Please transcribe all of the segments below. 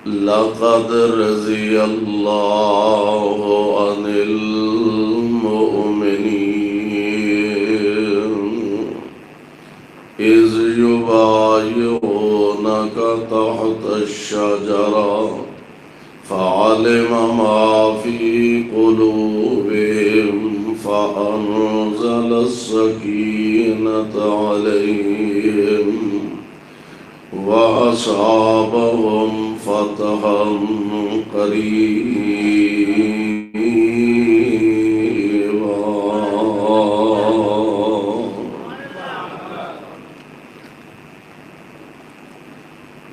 لقد رضي الله عن المؤمنين إذ يبايعونك تحت الشجرة فعلم ما في قلوبهم فأنزل السكينة عليهم وأصابهم فتحا قريبا.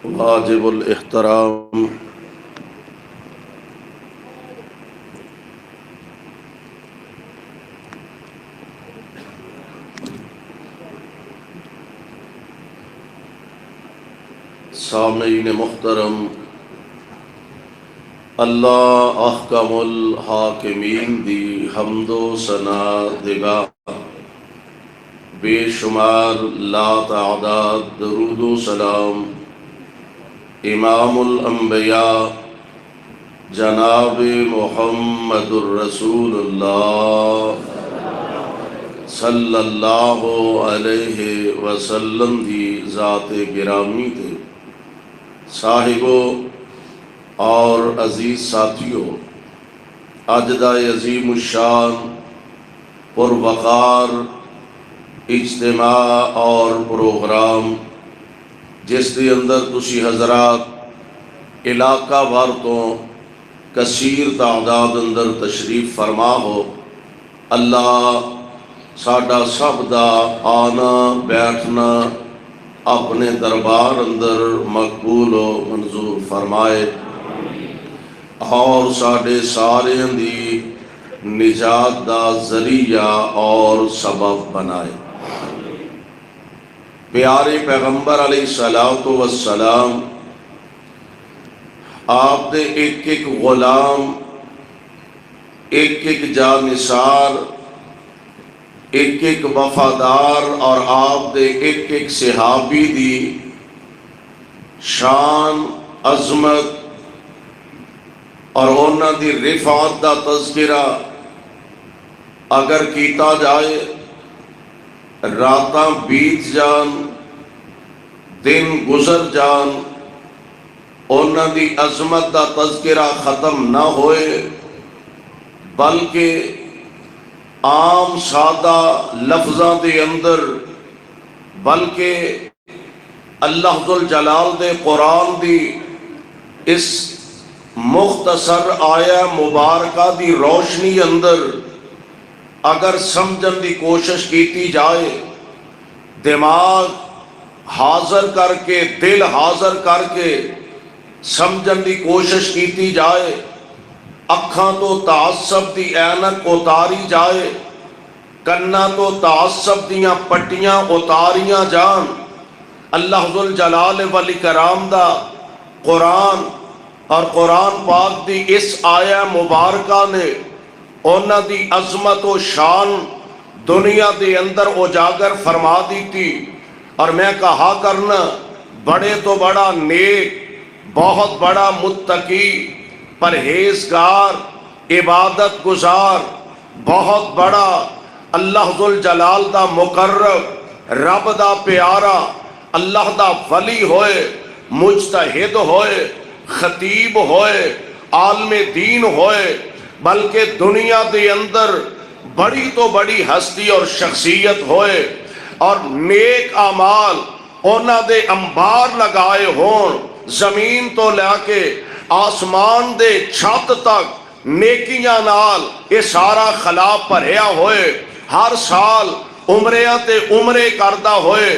واجب الاحترام سامعین محترم، اللہ احکم الحاکمین دی حمد و ثنا دگا بے شمار لا تعداد درود و سلام امام الانبیاء جناب محمد الرسول اللہ صلی اللہ علیہ وسلم دی ذات گرامی تے صاحبو اور عزیز ساتھیوں، اج دا عظیم الشان پروقار اجتماع اور پروگرام جس دے اندر تسی حضرات علاقہ وار تو کثیر تعداد اندر تشریف فرما ہو، اللہ ساڈا سب دا آنا بیٹھنا اپنے دربار اندر مقبول و منظور فرمائے اور ساڈے سارے دی نجات دا ذریعہ اور سبب بنائے۔ پیارے پیغمبر علیہ السلام آپ دے ایک ایک غلام، ایک ایک جانثار، ایک ایک وفادار اور آپ دے ایک ایک صحابی دی شان، عظمت اور انہاں دی رفعت دا تذکرہ اگر کیتا جائے، راتاں بیت جان، دن گزر جان، انہاں دی عظمت دا تذکرہ ختم نہ ہوئے، بلکہ عام سادہ لفظاں دے اندر، بلکہ اللہ ذوالجلال دے قرآن دی اس مختصر آیہ مبارکہ دی روشنی اندر اگر سمجھن دی کوشش کیتی جائے، دماغ حاضر کر کے، دل حاضر کر کے سمجھن دی کوشش کیتی جائے، اکھاں تو تعصب دی اینک اتاری جائے، کنا تو تعصب دیاں پٹیاں اتاریاں جان، اللہ ذوالجلال والاکرام دا قرآن اور قرآن پاک دی اس آیہ مبارکہ نے انہاں دی عظمت و شان دنیا دے اندر اجاگر فرما دی تھی۔ اور میں کہا کرنا، بڑے تو بڑا نیک، بہت بڑا متقی، پرہیزگار، عبادت گزار، بہت بڑا اللہ ذوالجلال دا مقرب، رب دا پیارا، اللہ دا ولی ہوئے، مجتہد ہوئے، خطیب ہوئے، عالم دین ہوئے، بلکہ دنیا دے اندر بڑی تو بڑی ہستی اور شخصیت ہوئے، اور نیک اعمال انہاں دے انبار لگائے ہون، زمین تو لے کے آسمان دے چھت تک نیکیاں نال یہ سارا خلا بھریا ہوئے، ہر سال عمریاں تے عمرے کردہ ہوئے،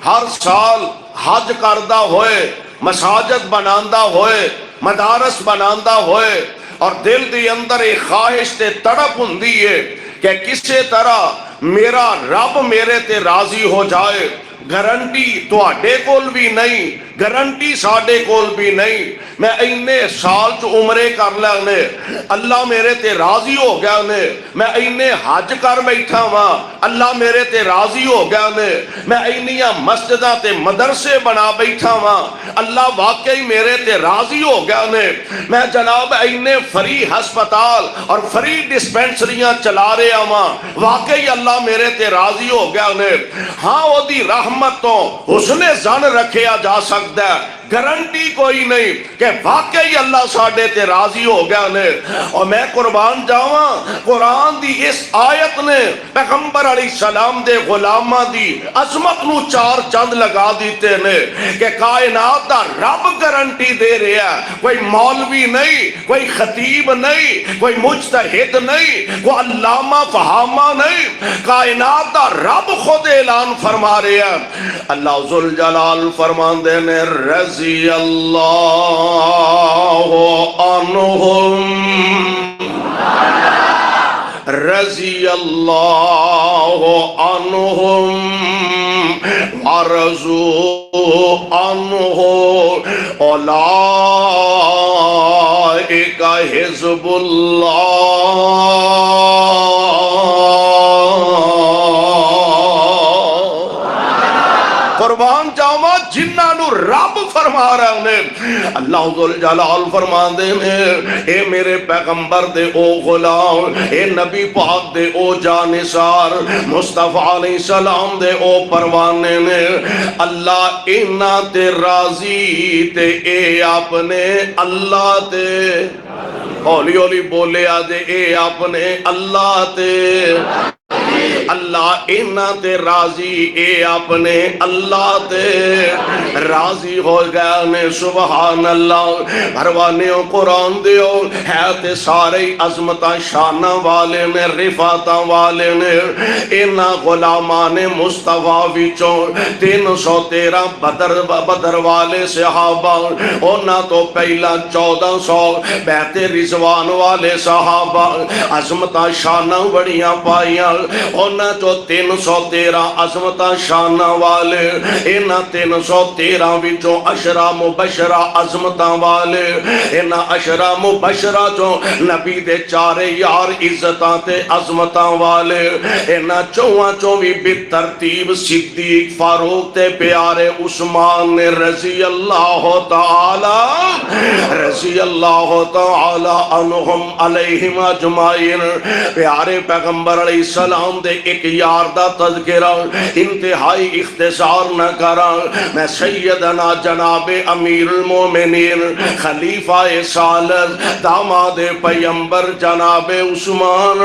ہر سال حج کردہ ہوئے، مساجد بناندہ ہوئے، مدارس بناندہ ہوئے، اور دل دی اندر ایک خواہش تے تڑپ ہوندی ہے کہ کسے طرح میرا رب میرے تے راضی ہو جائے، گارنٹی تواڈے کول بھی نہیں، گارنٹی ساڈے کول بھی نہیں۔ میں اینے سال چ عمرے کر لینے، اللہ میرے تے راضی ہو گیا نے، میں اینے حج کر بیٹھا وا، اللہ میرے تے راضی ہو گیا نے، میں اینیاں مسجداں تے مدرسے بنا بیٹھا وا، اللہ واقعی میرے تے راضی ہو گیا نے، میں جناب اینے فری ہسپتال اور فری ڈسپینسریاں چلا رہا وا، واقعی اللہ میرے تے راضی ہو گیا نے۔ ہاں او دی رحمت تو حسن زن رکھیا جا سکتا ہے، گارنٹی کوئی نہیں کہ واقعی اللہ ساڈے تے راضی ہو گیا نے۔ اور میں قربان جاواں، قرآن دی اس آیت نے پیغمبر علیہ السلام دے غلاماں دی عظمت نو چار چند لگا دیتے نے کہ کائنات دا رب گارنٹی دے رہا ہے، کوئی مولوی نہیں، کوئی خطیب نہیں، کوئی مجتہد نہیں، کوئی علامہ فہامہ نہیں، کائنات دا رب خود اعلان فرما رہا ہے۔ اللہ ذوالجلال فرماندے نے رضی اللہ عنہم، رضی اللہ عنہم ورضوا عنہ اولئک حزب اللہ۔ قربان جاواں جنہاں نو رب فرما رہے نے، اللہ ذوالجلال فرما دے نے اے میرے پیغمبر دے او غلام، اے نبی پاک دے او جانثار، مصطفیٰ علیہ السلام دے او پروانے نے، اللہ اینا تے راضی تے اے اپنے اللہ تے ہولی ہولی بولے آدھے اے اپنے اللہ تے اللہ اینا تے راضی، اے اپنے اللہ تے راضی ہو گیا نے۔ سبحان اللہ، پروانیوں قرآن دیو ہے تے سارے عظمتاں شانہ والے نے، رفاتاں والے نے۔ اینا غلامان مصطفیٰ وچوں 313 بدر والے صحابہ، اونا تو پہلا 1400 بیت رضوان والے صحابہ، عظمتاں شانہ بڑیاں پائیاں، اونا تو 313 عظمتاں شانہ والے، اینا 313 وچوں عشرہ مبشرہ عظمتاں والے، اینا عشرہ مبشرہ جو نبی دے چارے یار عزتاں تے عظمتاں والے، اینا چویں بالترتیب صدیق فاروق تے پیارے عثمان رضی اللہ تعالی عنہم علیہم اجمعین۔ پیارے پیغمبر علیہ السلام دے ایک یار دا تذکرہ انتہائی اختصار نہ کرا، میں سیدنا جناب امیر المومنین خلیفہ ثالث داماد پیمبر جناب عثمان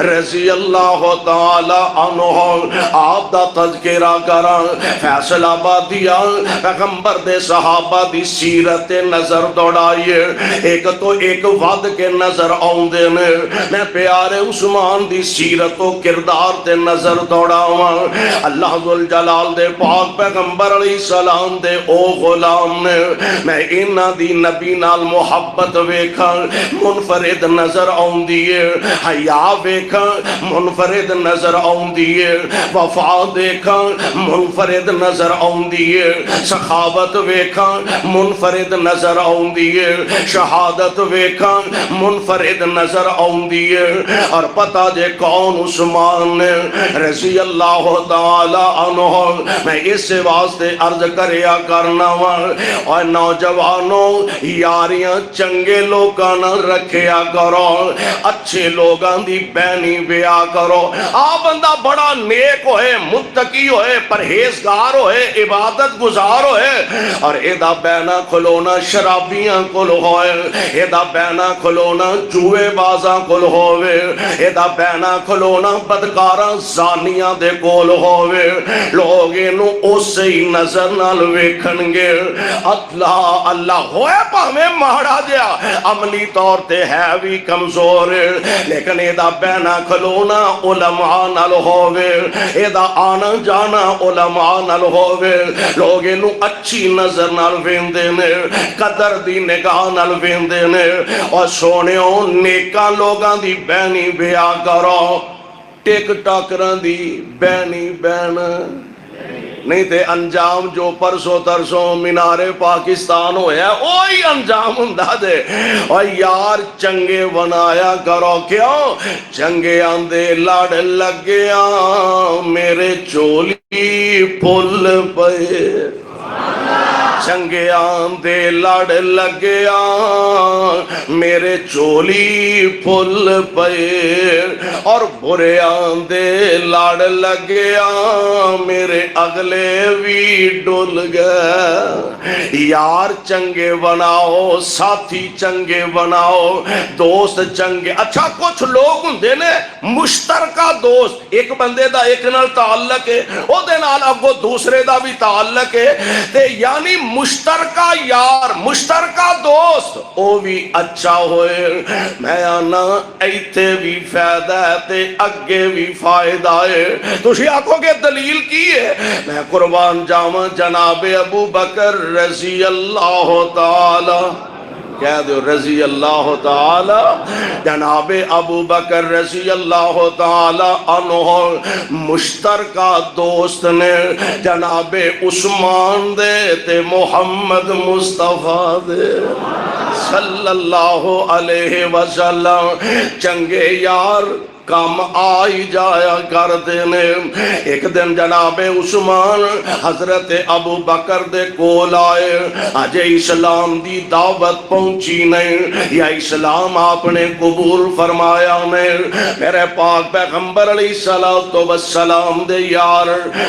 رضی اللہ تعالی عنہ آپ دا تذکرہ کرا۔ فیصلہ آبادیہ پیغمبر دے صحابہ دی سیرت نظر دوڑائیے، ایک تو ایک ود کے نظر آؤں دے نے، میں پیارے عثمان دی سیرت و کردار تے نظر دوڑاواں۔ اللہ ذوالجلال دے پاک پیغمبر علیہ السلام دے او غلام نے، میں انہاں دی نبی نال محبت ویکھاں منفرد نظر آؤندی ہے، حیا ویکھاں منفرد نظر آؤندی ہے، وفا دیکھاں منفرد نظر آؤندی ہے، سخاوت ویکھاں منفرد نظر آؤندی ہے، شہادت ویکھاں منفرد نظر آؤندی ہے۔ اور پتہ جے کون عثمان رضی اللہ تعالی عنہ، میں اس واسطے عرض کریا کرنا وا، اور نوجوانوں یاریاں چنگے لوگاں نال رکھیا کرو، اچھے لوگاں دی بینی بیا کرو۔ آ بندہ بڑا نیک ہوئے، متقی ہوئے، پرہیزگار ہوئے، عبادت گزار ہوئے، اور ایدہ بینا کھلونا شرابیاں کل ہوئے، ایدہ بینا کھلونا جوئے بازاں کل ہوئے، ایدہ بینا کھلونا بدکاراں زانیاں دے کول ہوئے، لوگ انہوں اسے ہی نظر نال ویکھنگے۔ اللہ اللہ ہوئے پاہمیں مہڑا دیا، عملی طور تے ہے بھی کمزور، لیکن ایدہ بینا کھلونا علماء نال ہوئے، ایدہ آنا جانا علماء نال ہوئے، لوگ انہوں اچھی نظر نال ویندے نے، قدر دی نگاہ نال ویندے نے، اور سونےوں نیکاں لوگاں دی بینی بیا کرو، ٹک ٹاکران دی بینی بین نہیں تے انجام جو پرسوں ترسوں مینار پاکستان ہویا وہی انجام ہوندا دے۔ اور یار چنگے بنایا کرو، کیوں چنگے آندے لڑ لگیا میرے چولی پھل پئے، چنگے آندے لڑ لگیا میرے چولی پھل پئے، اور برے آندے لڑ لگیا میرے اگلے بھی ڈل گئے۔ یار چنگے بناؤ، ساتھی چنگے بناؤ، دوست چنگے۔ اچھا کچھ لوگ ہوندے نے مشترکہ دوست، ایک بندے دا ایک نال تعلق ہے، او دے نال اگو دوسرے دا بھی تعلق ہے، تے یعنی مشترکہ یار مشترکہ دوست او بھی اچھا ہوئے۔ میں آنا ایتھے بھی فائدہ ہے تے اگے بھی فائدہ ہے۔ تسی آکھو گے دلیل کی ہے؟ میں قربان جاواں جناب ابو بکر رضی اللہ تعالی، کہہ دو رضی اللہ تعالی، جناب ابو بکر رضی اللہ تعالی عنہ مشترکہ دوست نے جناب عثمان دے تے محمد مصطفیٰ دے صلی اللہ علیہ وسلم۔ چنگے یار کام آئی جایا کرتے نے۔ ایک دن جناب عثمان حضرت ابو بکر دے کول آئے، اجے اسلام دی دعوت پہنچی نہیں یا اسلام آپ نے قبول فرمایا نہیں۔ میرے پاک پیغمبر علیہ السلام دے یار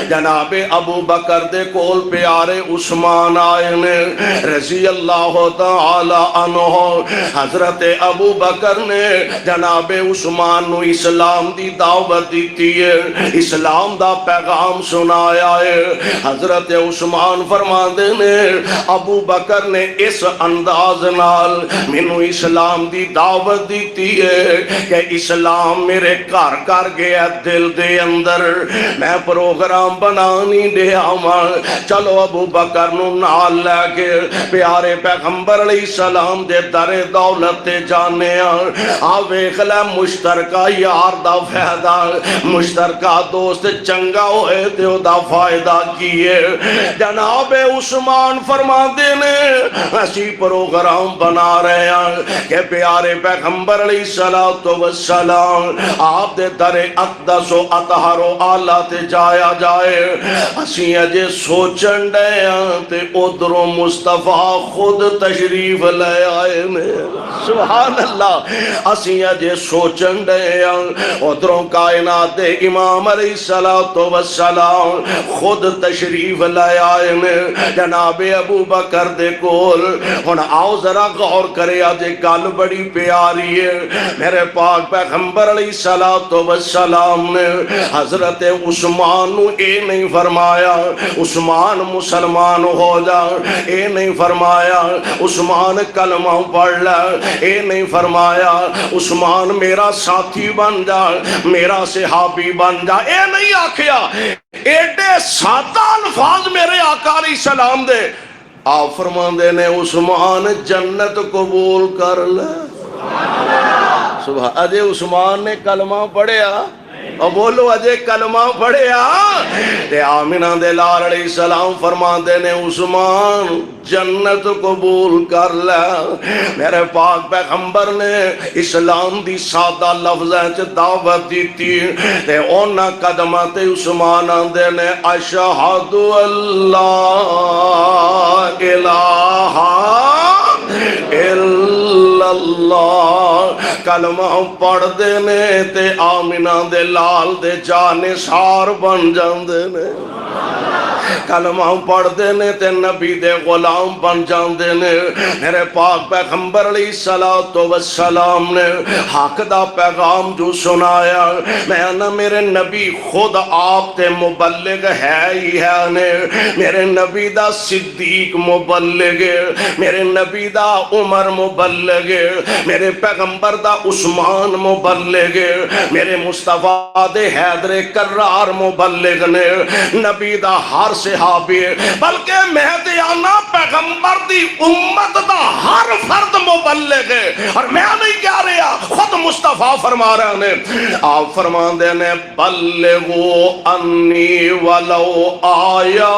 جناب ابو بکر دے کول پیارے عثمان آئے نے رضی اللہ تعالی عنہ۔ حضرت ابو بکر نے جناب عثمان نو اسلام دی دعوت دیتی ہے، اسلام دا پیغام سنایا ہے۔ حضرت عثمان فرماندے نے ابو بکر نے اس انداز نال مینو اسلام دی دعوت دیتی ہے کہ اسلام میرے گھر گھر گیا دل دے اندر، میں پروگرام بنا نہیں دیا ماں، چلو ابو بکر نو نال لے کے پیارے پیغمبر علیہ السلام دے در دولت تے جانے آ ویکھ لے مشترکہ یار دا فائدہ، مشترکہ دوست چنگا ہوئے تے او دا فائدہ کیے۔ جناب عثمان فرماندے نے اسی پروگرام بنا رہے ہیں کہ پیارے پیغمبر علیہ السلام آپ دے در اقدس و اطہر و اعلیٰ تے جایا جائے۔ اسی اجے سوچن ڈے ہیں تے ادھروں مصطفیٰ خود تشریف لے آئے نے، سبحان اللہ۔ اسی اجے سوچن ڈے ہیں ادھروں کائنات دے امام علیہ السلام خود تشریف لے آئے نے جناب ابو بکر دے کول۔ ہن آؤ ذرا غور کرے اجے گل بڑی پیاری ہے۔ میرے پاک پیغمبر علیہ السلام نے حضرت عثمان نو اے نہیں فرمایا عثمان مسلمان ہو جا، اے نہیں فرمایا عثمان کلمہ پڑھ لے، اے نہیں فرمایا عثمان میرا ساتھی بن جا، میرا صحابی بن جا، اے نہیں آکھیا۔ ایڈے سادہ الفاظ میرے آقا علیہ السلام دے، آپ فرماندے نے عثمان جنت قبول کر لے۔ سبحان اجے عثمان نے کلمہ پڑھیا، اور بولو اجے کلمہ پڑھیا تے آمینہ دے لال علیہ السلام فرماندے نے عثمان جنت قبول کر لے۔ میرے پاک پیغمبر نے اسلام دی سادہ لفظیں چ دعوت دیتی تے اونا قدمہ تے عثمان آندے نے اشہد اللہ الہ الا اللہ، کلمہ پڑھ دینے تے آمینہ دے لال دے جانے سار بن جاندے نے، کلمہ پڑھ دینے تے نبی دے غلام بن جاندے نے۔ میرے پاک پیغمبر علیہ السلام نے حق دا پیغام جو سنایا، میں نا میرے نبی خود آپ تے مبلغ ہے ہی ہے نے، میرے نبی دا صدیق مبلغ، میرے نبی دا عمر مبلغ، میرے پیغمبر دا عثمان مبلغ، میرے مصطفیٰ دے حیدر کرار مبلغ نے، نبی دا ہر صحابی، بلکہ مہدی آنا پیغمبر دی امت دا ہر فرد مبلغ ہے۔ اور میں نہیں کہہ رہا، خود مصطفیٰ فرما رہے ہیں، آپ فرمان دے نے بلغو انی ولو آیا،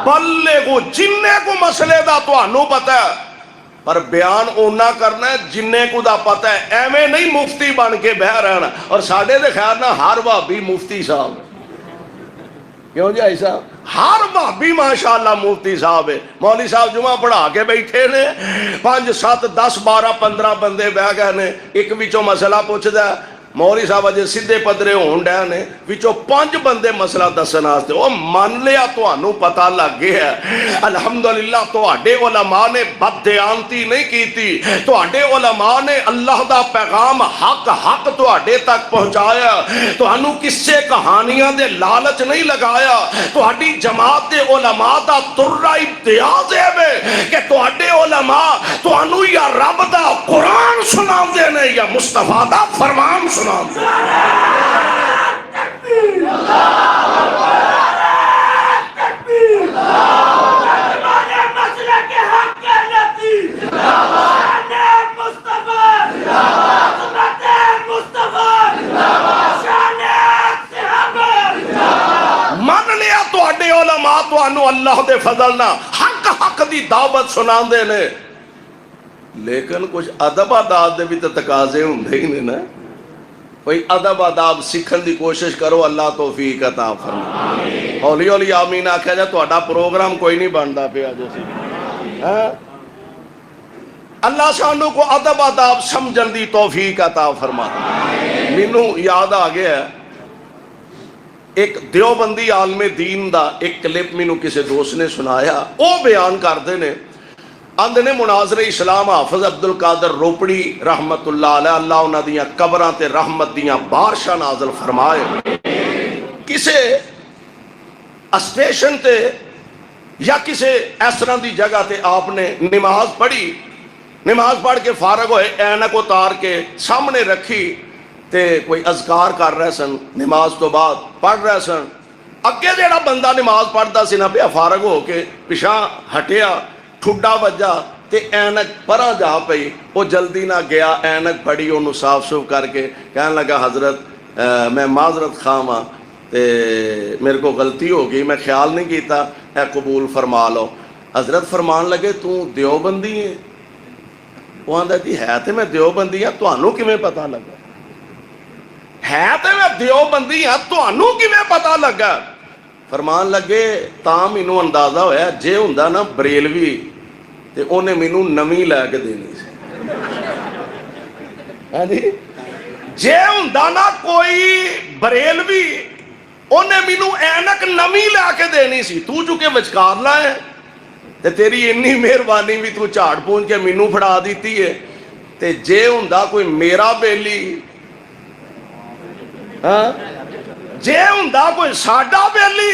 بلغو جننے کو مسئلے دا تو انو پتہ ہے، پر بیان اونا کرنا ہے جننے کو دا پتہ ہے، ایمیں نہیں مفتی بن کے بہ رہنا۔ اور ساڑھے دے خیال نہ ہر وہابی مفتی صاحب، کیوں جی ایسا؟ ہر وہابی ماشاءاللہ مفتی صاحب ہے۔ مولوی صاحب جمعہ پڑھا کے بیٹھے نے، 5 7 10 12 15 بندے بہ گئے نے، ایک وچوں مسئلہ پوچھ دا، مولوی صاحب اجے سیدھے پدرے ہون ڈے نے، وچوں 5 بندے مسئلہ دسن واسطے، او مان لیا تانوں پتہ لگ گیا ہے۔ الحمدللہ تواڈے علماء نے بددیانتی نہیں کیتی، تواڈے علماء نے اللہ دا پیغام حق حق تواڈے تک پہنچایا، تانوں قصے کہانیاں دے لالچ نہیں لگایا۔ تواڈی جماعت دے علماء دا ترا امتیاز ہے کہ تواڈے علماء تانوں یا رب دا قرآن سناندے نے یا مصطفیٰ دا فرمان سناندے۔ مان لیا تواڈے علماء تانوں اللہ دے فضل نہ حق حق دی دعوت سناندے نے، لیکن کچھ ادب آداب دے بھی تو تقاضے ہوندے ہی نہیں نا۔ کوئی ادب آداب سیکھن دی کوشش کرو، اللہ توفیق عطا فرمائے۔ ہولی ہولی آمین آکھیا جا، تہاڈا پروگرام کوئی نہیں بندا پیا جیسے، اللہ سانوں کو ادب آداب سمجھن دی توفیق عطا فرمائے۔ مینوں یاد آ گیا ہے ایک دیوبندی عالم دین دا ایک کلپ مینوں کسی دوست نے سنایا، او بیان کردے نے، اندھے نے مناظر اسلام حافظ عبدالقادر روپڑی رحمت اللہ علیہ، اللہ انہاں دیاں قبراں تے رحمت دیاں بارشاں نازل فرمائے، کسے اسٹیشن تے یا کسے اس طرح دی جگہ تے آپ نے نماز پڑھی، نماز پڑھ کے فارغ ہوئے، اینک اتار کے سامنے رکھی تے کوئی اذکار کر رہے سن، نماز تو بعد پڑھ رہے سن، اگے جیڑا بندہ نماز پڑھتا سی نہ پیا فارغ ہو کے پچھاں ہٹیا، ٹھڈا وجہ تے اینک پرا جا پئی، وہ جلدی نہ گیا، اینک پڑی انہوں صاف صوف کر کے کہنے لگا حضرت میں معذرت خواہ ہاں تے میرے کو غلطی ہو گئی، میں خیال نہیں کیتا، اے قبول فرما لو۔ حضرت فرمان لگے تو دیوبندی ہے؟ وہ آندا جی ہے تے میں دیوبندی ہاں، تانوں کیویں پتہ لگا؟ ہے تے میں دیوبندی ہاں، تانوں کیویں پتہ لگا؟ فرمان لگے تاں مینوں اندازہ ہویا جے ہوندا نا بریلوی تے اونے مینوں نویں لے کے دینی سی، ہاں جی، جے ہوندا نا کوئی بریلوی اونے مینوں اینک نویں لے کے دینی سی، تو چونکہ وچکار لائے تے تیری انی مہربانی بھی تو جھاڑ پونج کے مینوں پھڑا دیتی ہے، تے جے ہوندا کوئی میرا بیلی، ہاں جے ہوندا کوئی ساڈا بیلی،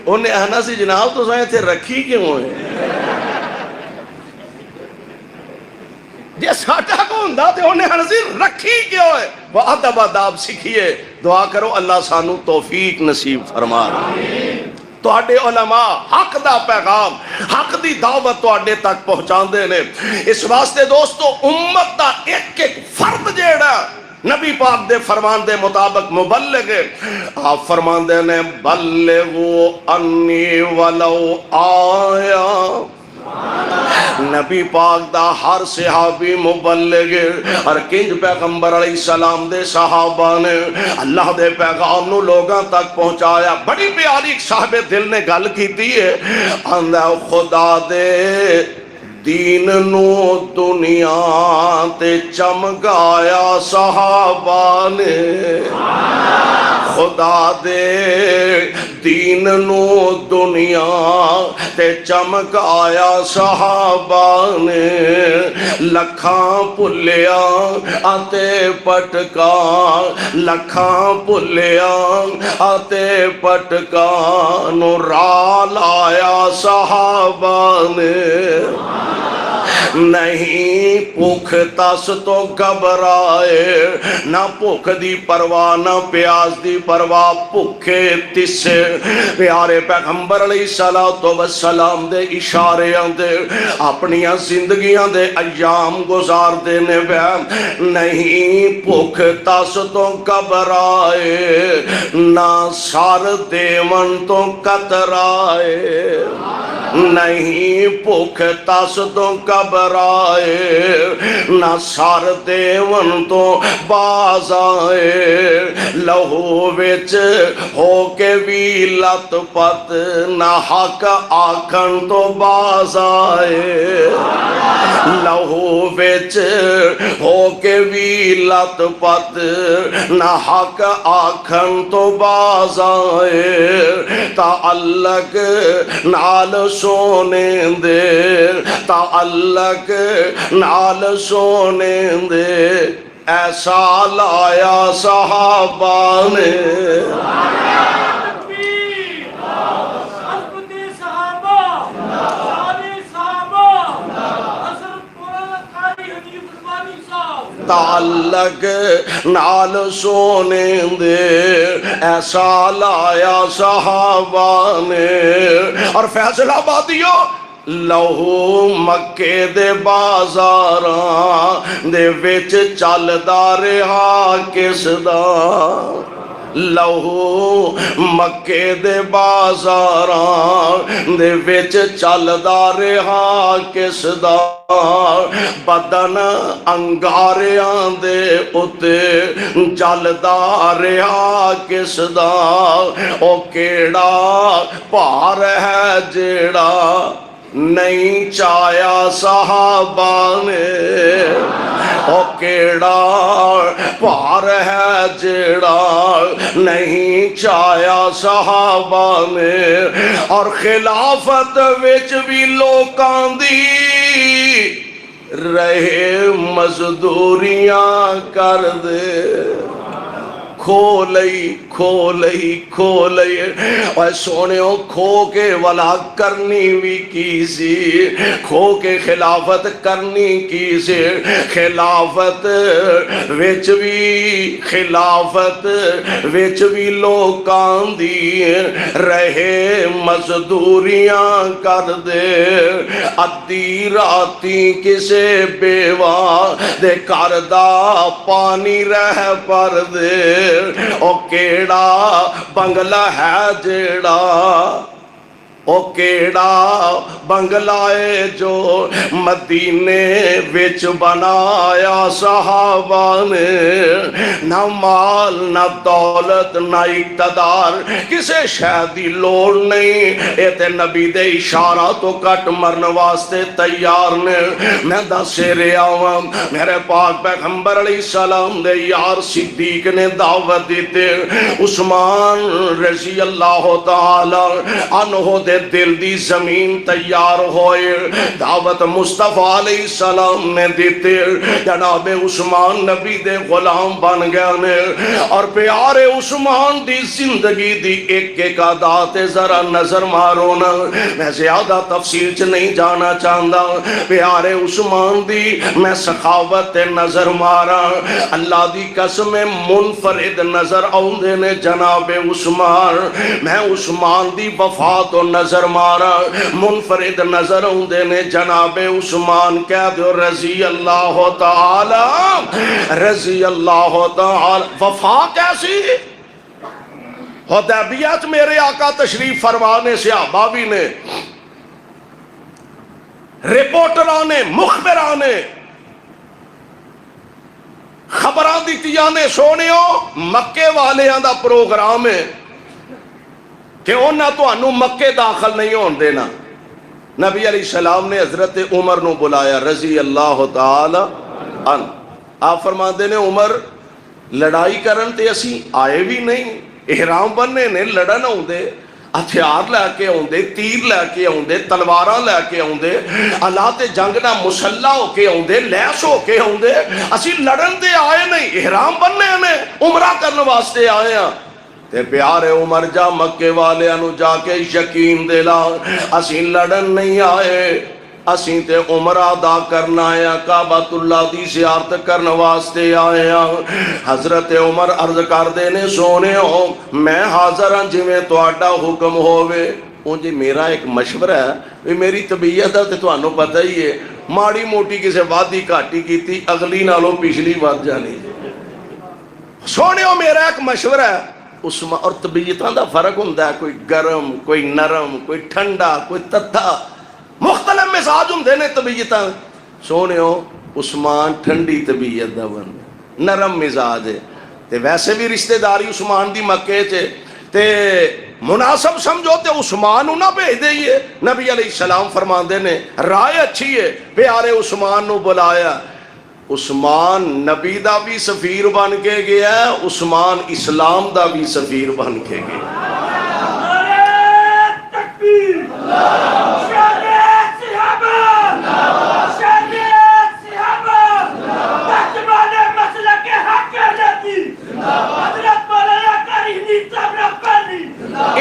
انہیں آنا سی جناب تو سائیں تھے رکھی کیوں ہے؟ جے ساڈا کو ہوندا تے انہیں آنا سی رکھی کیوں ہے؟ وہ ادب آداب سکھیے، دعا کرو اللہ سانو توفیق نصیب فرما۔ تواڈے علماء حق دا پیغام حق دی دعوت تواڈے تک پہنچاندے نے، اس واسطے دوستو امت دا ایک ایک فرد جیڑا نبی پاک دے فرمان دے مطابق مبلغ ہے۔ آپ فرمان دے نے بلغو انی ولو آیا، نبی پاک دا ہر صحابی مبلغ ہے، اور کنج پیغمبر علیہ السلام دے صحابہ نے اللہ دے پیغام نو لوگاں تک پہنچایا۔ بڑی پیاری صاحب دل نے گل کیتی ہے، آندا خدا دے دین نو دنیا تے چمکایا صحابہ نے، خدا دے دین نو دنیا تے چمکایا صحابہ نے، لکھاں پلیا آتے پٹکا، لکھاں پلیا آتے پٹکا نو را لایا صحابہ نے، نہیں بھوک تس تو گھبرائے، نہ بھوک دی پرواہ نہ پیاس دی پرواہ، بھوکے تسے پیارے پیغمبر علیہ السلام دے اشارے آندے اپنی زندگیاں دے ایام گزار دینے پہ، نہیں بھوک تس تو گھبرائے، نہ سار دیون تو کترائے، نہیں بھوک تس تو گھبرائے، نہ سار دیون تو باز آئے، لہو وچ ہو کے بھی لت پت، نہ حق آکھن تو باز آئے، لہو وچ ہو کے بھی لت پت، نہ حق آکھن تو باز آئے، تعلق نال سونے دے، تعلق نال سونے دے، ایسا لایا صحابہ نے، تعلق نال سونے دے، ایسا لایا صحابہ نے، اور فیصلہ آبادیو لہو مکے دے بازاراں دے وچ چلدا رہا کس دا، لہو مکے دے بازاراں دے وچ چلدا رہا کس دا، بدن انگاریاں دے اتے جلدا رہا کس دا، او کیڑا پار ہے جیڑا نہیں چایا صحابہ نے، او کیڑا پار ہے جیڑا نہیں چایا صحابہ نے، اور خلافت وچ بھی لوکاں دی رہے مزدوریاں کر دے، کھو لئی کھو لئی کھو لئی، اور سونےوں کھو کے ولا کرنی بھی کی سی، کھو کے خلافت کرنی کی سی، خلافت وچ بھی لوکاں دی رہے مزدوریاں کر دے، ادھی راتی کسے بیوہ دے کردہ پانی رہ پر دے، او کیڑا بنگلہ ہے جیڑا، او کیڑا بنگلائے جو مدینے وچ بنایا صحابہ نے، نہ مال نہ دولت نہ اقتدار کسے شے دی لوڑ نہیں، اے تے نبی دے اشارہ تو کٹ مرن واسطے تیار نے، میں دسے رہا ہوں میرے پاک پیغمبر علیہ السلام دے یار صدیق نے دعوت دیتے، عثمان رضی اللہ تعالی عنہ دے دل دی زمین تیار ہوئے، دعوت مصطفیٰ علیہ السلام نے دیتے، جناب عثمان نبی دے غلام بن گئے نے، اور پیارے عثمان دی زندگی دی ایک ایک عادات ذرا نظر مارونا، میں زیادہ تفصیل چ نہیں جانا چاہتا، پیارے عثمان دی میں سخاوت نظر مارا، اللہ دی قسم منفرد نظر آؤندے نے جناب عثمان، میں عثمان دی وفات و نظر مارا، منفرد نظر آؤندے نے جناب عثمان، کہہ دو رضی اللہ تعالی، رضی اللہ تعالی، وفا کیسی؟ حدیبیہ میرے آقا تشریف فرمانے صحابہ بھی نے، رپورٹرانے مخبرانے خبران دیتیانے سونےوں مکے والیاں دا پروگرام ہے کہ انہاں تو انہوں مکے داخل نہیں ہون دینا، نبی علیہ السلام نے حضرت عمر نو بلایا رضی اللہ تعالی عنہ، آپ فرماتے نے عمر لڑائی کرن تے اسی آئے بھی نہیں، احرام بننے نے لڑن ہوں دے، ہتھیار لے کے آؤندے، تیر لے کے آؤندے، تلواراں لے کے آؤندے، اللہ تے جنگ نہ مسلح ہو کے آؤندے، لیس ہو کے آؤندے، اسی لڑن تے آئے نہیں، احرام بننے نے، عمرہ کرنے واسطے آئے ہیں، تے پیارے عمر جا مکے والے انو جا کے یقین دلا، اسی لڑن نہیں آئے، اسی تے عمرہ ادا کرنا آیا، کعبۃ اللہ دی زیارت کرن واسطے آیا۔ حضرت عمر عرض کر دینے سونے ہو میں حاضر ہاں جویں تہاڈا حکم ہووے۔ جی میرا ایک مشورہ ہے، میری طبیعت ہے تے تانوں پتہ ہی ہے، ماڑی موٹی کسے وادی گھاٹی کیتی اگلی نالوں پچھلی ود جانی۔ سونے ہو میرا ایک مشورہ ہے، اس اور طبیعتاں دا فرق ہوندا ہے، کوئی گرم کوئی نرم کوئی ٹھنڈا کوئی تتھا، مختلف مزاج ہوندے نے طبیعتاں۔ سونے ہو عثمان ٹھنڈی طبیعت دا بندہ، نرم مزاج ہے، تے ویسے بھی رشتہ داری عثمان دی مکے چ تے مناسب سمجھو تے عثمان نو نہ بھیج دئیے۔ نبی علیہ السلام فرماندے نے رائے اچھی ہے، پیارے عثمان نو بلایا۔ عثمان نبی دا بھی سفیر بن کے گیا ہے، عثمان اسلام دا بھی سفیر بن کے گیا۔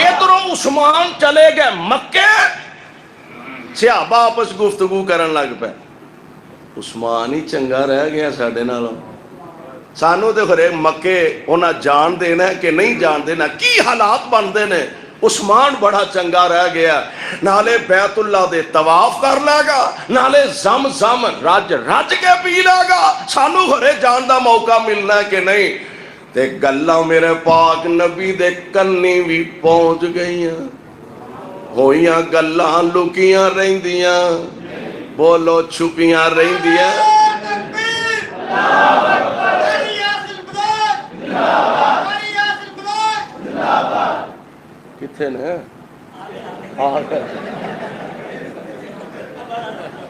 ادھروں عثمان چلے گئے مکے، صحابہ آپس گفتگو کرن لگ پے، عثمان ہی چنگا رہ گیا ساڈے نالوں، سانو تے خرے مکے انہاں جان دینا ہے کہ نہیں جان دینا، کی حالات بندے نے، عثمان بڑا چنگا رہ گیا، نالے بیت اللہ دے طواف کر لے گا، نالے زم زم رج رج کے پی لے گا، سانو خرے جان دا موقع ملنا ہے کہ نہیں۔ تے گلاں میرے پاک نبی دے کنی بھی پہنچ گئیاں، ہوئیاں گلاں لکیاں رہندیاں، بولو چھپیاں رہندیاں۔ کتھے نے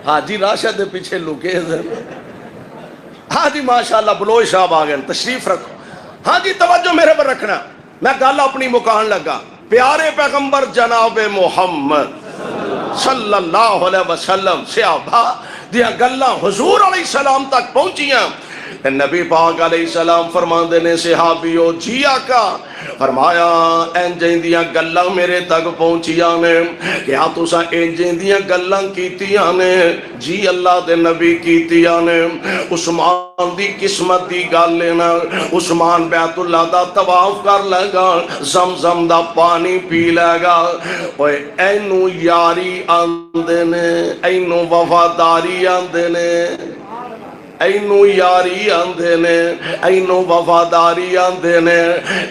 حاجی راشد دے پیچھے لکے ہیں۔ ہاں جی ماشاءاللہ بلوچ صاحب آ گئے، تشریف رکھو۔ ہاں جی توجہ میرے پر رکھنا، میں گل اپنی مکان لگا۔ پیارے پیغمبر جناب محمد صلی اللہ علیہ وسلم صحابہ دیاں گلاں حضور علیہ السلام تک پہنچیاں۔ نبی پاک علیہ السلام فرماندے نے صحابیو جی آقا، فرمایا انجیں دیاں گلاں میرے تک پہنچیاں نے، کیا تساں انجیں دیاں گلاں کیتیاں نے؟ جی اللہ دے نبی کیتیاں نے۔ عثمان دی قسمت دی گل لینا، عثمان بیت اللہ دا طواف کر لے گا، زمزم دا پانی پی لے گا، اوے اینو یاری آندے نے، اینو وفاداری آندے نے، اینو یاری آندے نے، اینو وفاداری آندے نے۔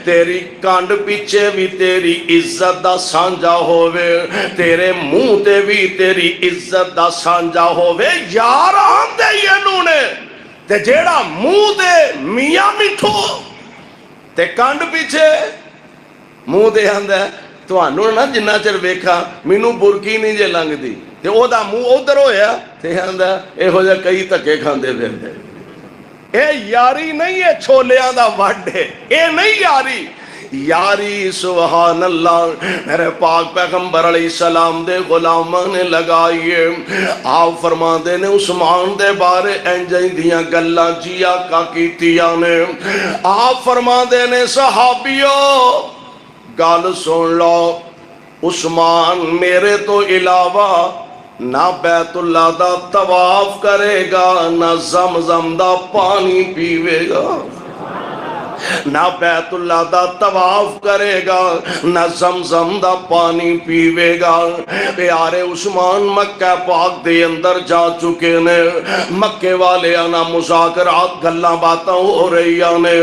تیری کانڈ پیچھے بھی تیری عزت دا سانجا ہووے، تیرے منہ تے بھی تیری عزت دا سانجا ہووے، یار آندے اینو نے۔ تے جیڑا منہ دے میاں مٹھو تے کانڈ پیچھے منہ دے آندے تانوں نہ جنہ چر ویکھا مینوں برکی نہیں جے لنگ دی، تے او دا منہ ادھر ہویا تے آندا اے ہو جا کئی دھکے کھاندے پھردے۔ اے یاری نہیں ہے چھولیاں دا وڈ ہے، اے نہیں یاری۔ یاری سبحان اللہ میرے پاک پیغمبر علیہ السلام دے غلاماں نے لگائیے۔ آپ فرما دے نے عثمان دے بارے انجیں دیاں گلاں جی آقا کیتیاں نے۔ آپ فرما دے نے صحابیو گل سن لو، عثمان میرے تو علاوہ نہ بیت اللہ دا طواف کرے گا، نہ زمزم دا پانی پیوے گا، نہ بیت اللہ دا طواف کرے گا، نہ زمزم دا پانی پیوے گا۔ پیارے عثمان مکہ پاک دے اندر جا چکے نے، مکے والے آنا مذاکرات گلاں باتاں ہو رہی آنے،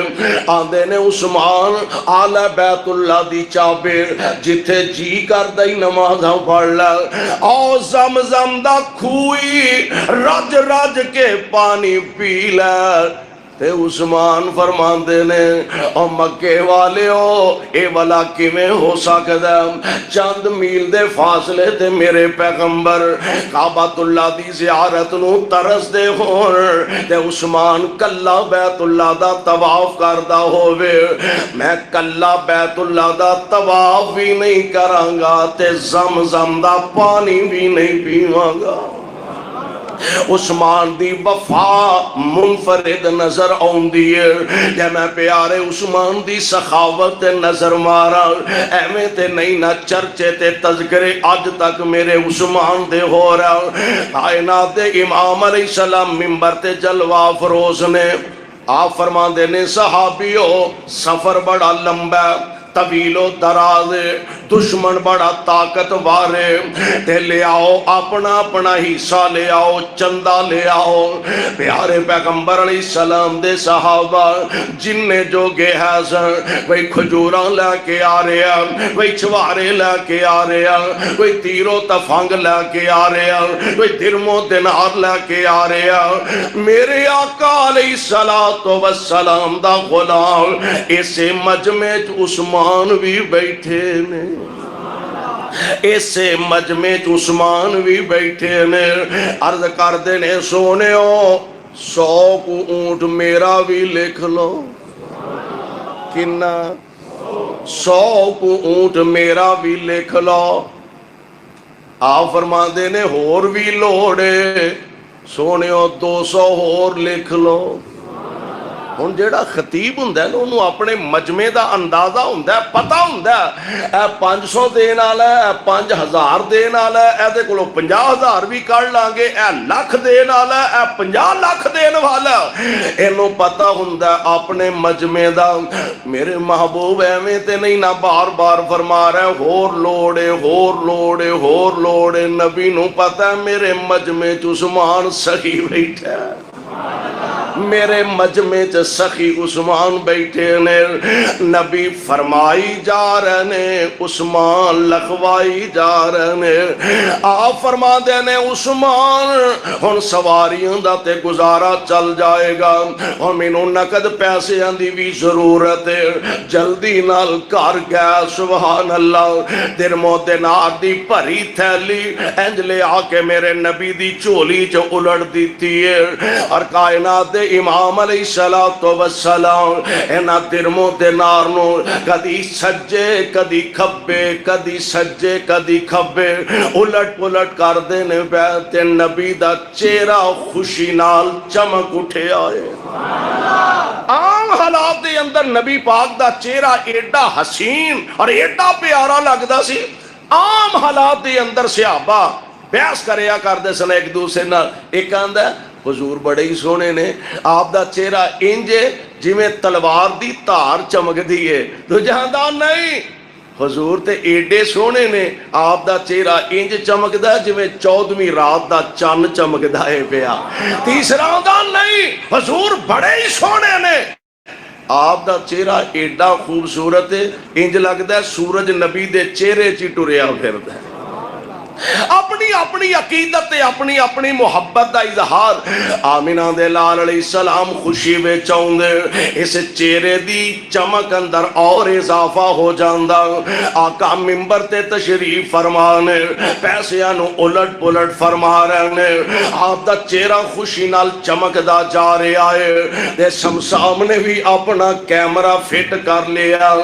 آندے نے عثمان آلہ بیت اللہ دی چابے جتھے جی کر دائی نمازاں پڑھ لے، او زمزم دا کھوئی رج رج کے پانی پی لے۔ تے عثمان فرماندے نے او مکے والے ہو اے والا کیویں ہو سکدا، چند میل دے فاصلے تے میرے پیغمبر کعبۃ اللہ دی زیارت نو ترس دے ہون تے عثمان کلا بیت اللہ دا طواف کردا ہووے، میں کلا بیت اللہ دا طواف بھی نہیں کراں گا تے زمزم دا پانی بھی نہیں پیواں گا۔ عثمان دی وفا منفرد نظر آندی ہے جے میں پیارے عثمان دی سخاوت نظر مارا ایویں تے نہیں نہ چرچے تے تذکرے اج تک میرے عثمان دے ہو رہا کائنات دے امام علیہ السلام منبر تے جلوہ فروز نے آپ فرما دینے صحابیو سفر بڑا لمبا طویل و دراز دشمن بڑا طاقتور تے لے آؤ اپنا اپنا حصہ لے آؤ چندہ لے آؤ پیارے پیغمبر علیہ السلام دے صحابہ جن نے جو گے ہے سن وہی کھجوراں لے کے آ رہے ہیں وہی چھوارے لے کے آ رہے ہیں وہی تیر و تفنگ لے کے آ رہے ہیں وہی درم و دینار لے کے آ رہے ہیں میرے آقا علیہ السلام دا غلام اسے مجمع عثمان بھی بیٹھے نے اسے مجمع عثمان بھی بیٹھے نے عرض کر دینے سونے ہو 100 کو اونٹ میرا بھی لکھ لو کنا 100 کو اونٹ میرا بھی لکھ لو آپ فرما دینے ہور بھی لوڑے سونے ہو 200 ہور لکھ لو ہن جیڑا خطیب ہوندا ہے نا اونوں اپنے مجمع دا اندازہ ہوندا ہے پتہ ہوندا ہے اے 500 دین والا ہے 5000 دین والا ہے اے دے کولوں 50000 بھی کڈ لاں گے اے لاکھ دین والا ہے اے 50 لاکھ دین والا اینوں پتہ ہوندا ہے اپنے مجمع دا میرے محبوب ایویں تے نہیں نہ بار بار فرما رہے ہور لوڑے ہور لوڑے ہور لوڑے نبی نوں پتہ ہے میرے مجمع عثمان سخی بیٹھا ہے میرے مجمع چ سخی عثمان بیٹھے نے نبی فرمائی جا رہے نے عثمان لکھوائی جا رہے نے آپ فرما دے نے عثمان ہن سواریاں دا تے گزارا چل جائے گا اور مینوں نقد پیسے دی بھی ضرورت ہے جلدی نال کر گیا سبحان اللہ درم و دینار دی بھری تھیلی انج لے آ کے میرے نبی دی چولی چ الٹ دیتی ہے اور کائنات دے امام علیہ السلام اینا درم و دینار نو کدی سجے کدی کھبے کدی سجے کدی کھبے الٹ پلٹ کر دینے پہ نبی دا چہرہ خوشی نال چمک اٹھے آئے عام حالات دے اندر نبی پاک دا چہرہ ایڈا حسین اور ایڈا پیارا لگدا سی عام حالات دے اندر صحابہ بحث کریا کر دے سن ایک دوسرے نال ایک آندا حضور بڑے ہی سونے نے آپ دا چہرہ انجے جی میں تلوار دی تار چمک دیئے تو جہاندہ نہیں حضور تے ایڈے سونے نے آپ دا چہرہ انج چمک دا جی میں 14ویں رات دا چان چمک دائے پیا تیسرا دا نہیں حضور بڑے ہی سونے نے آپ دا چہرہ ایڈا خوبصورت ہے انج لگدا ہے سورج نبی دے چہرے چی ٹریا پھردا ہے اپنی اپنی عقیدت اپنی اپنی محبت دا اظہار آمینہ دے لال علیہ السلام خوشی وچ آوندے اس چہرے دی چمک اندر اور اضافہ ہو جاندا آقا منبر تے تشریف فرمانے پیسیاں نو الٹ پلٹ فرما رہے نے آپ دا چہرہ خوشی نال چمکدا جا رہا ہے تے شمشام نے بھی اپنا کیمرہ فٹ کر لیا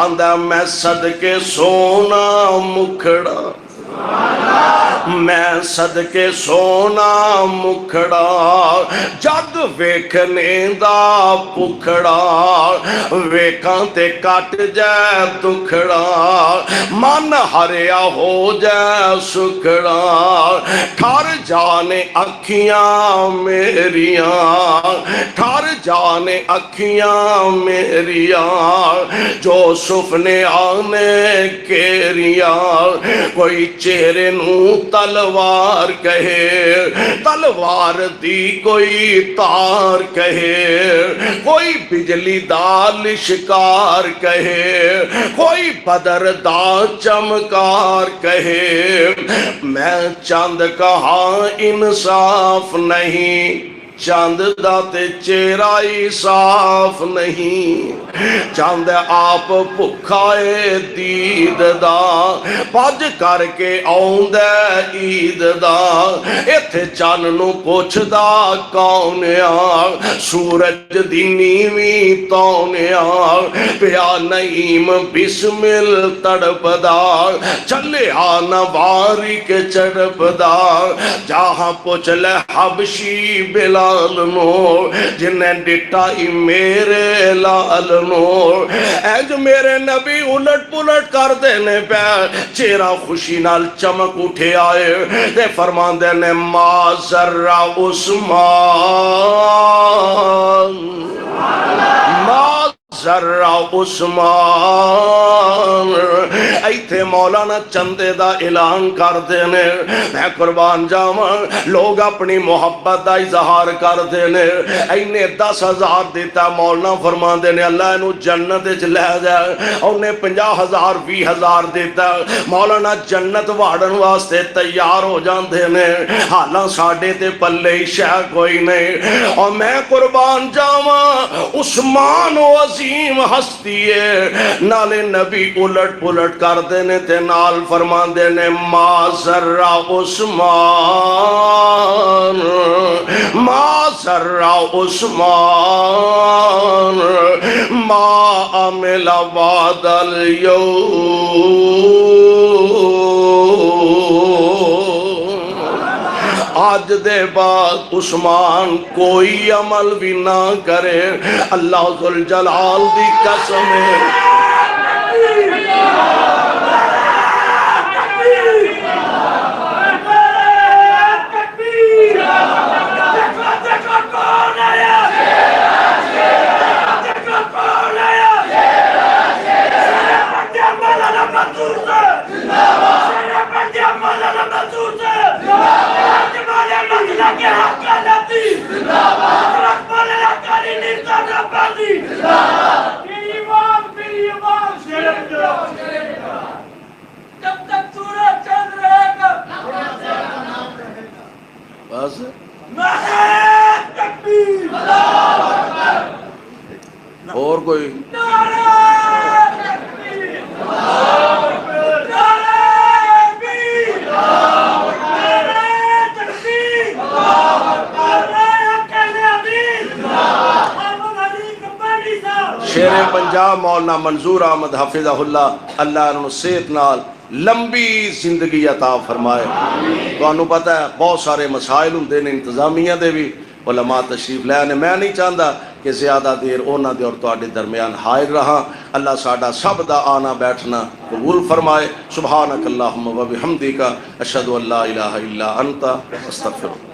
آندا میں صدقے سونا مکھڑا میں صدقے سونا مکھڑا جگ ویکھنے دا پکھڑا ویکھاں تے کٹ جائے دکھڑا من ہریا ہو جائے سکھڑا ٹھر جانے اکھیاں میریاں ٹھر جانے اکھیاں میریاں جو سپنے آنے کیریاں کوئی چہرے نو تلوار کہے تلوار دی کوئی تار کہے کوئی بجلی دا لشکار کہے کوئی بدر دا چمکار کہے میں چاند کہاں انصاف نہیں چاند دا تے چہرہ ہی صاف نہیں، چاند آپ بھکھائے دید دا، بج کر کے آؤندے عید دا، ایتھے چان نو پوچھدا کون آ، سورج دی نیویں تون آ، پیا نعیم بسمل تڑپدا، چلے آنا واری کے چڑپدا، جہاں پوچھ لے حبشی بلال نو، جنہیں ڈٹائی میرے لال نو، اے جو میرے نبی الٹ پلٹ کر دینے پہ چہرہ خوشی نال چمک اٹھے آئے، دے فرمان دینے ما ذرہ عثمان، ما ذرہ عثمان، ایتھے مولانا چندے دا اعلان کر دینے، میں قربان جاواں، لوگ اپنی محبت دا اظہار کر دینے، اینے 10,000 دیتا مولانا فرمان دینے اللہ انہوں جنت اچ لے جائے، انہیں 50,000 20,000 دیتا مولانا جنت وارن واسطے تیار ہو جان دینے، حالاں ساڑھے تے پلے شاہ کوئی نہیں، اور میں قربان جاواں عثمان و عظیم ہستی ہے، نالے نبی الٹ پلٹ کر دینے تے نال فرمان دینے ما ذرہ عثمان، ما ذرہ عثمان، ما عمل بعد اليوم، آج دے بعد عثمان کوئی عمل بھی نہ کرے، اللہ ذوالجلال دی قسم ہے، بس اور کوئی شیر پنجاب مولانا منظور احمد حافظہ اللہ، اللہ انہوں صحت نال لمبی زندگی عطا فرمائے، تو انہوں پتہ ہے بہت سارے مسائل ہوں دینے انتظامیہ دے بھی علماء تشریف لے آنے، میں نہیں چاہتا کہ زیادہ دیر اونا دے اور تواڈے درمیان حائر رہا، اللہ ساڈا سب دا آنا بیٹھنا قبول فرمائے، سبحانک اللہم و بحمدک اشہد ان لا الہ الا انت استغفرک۔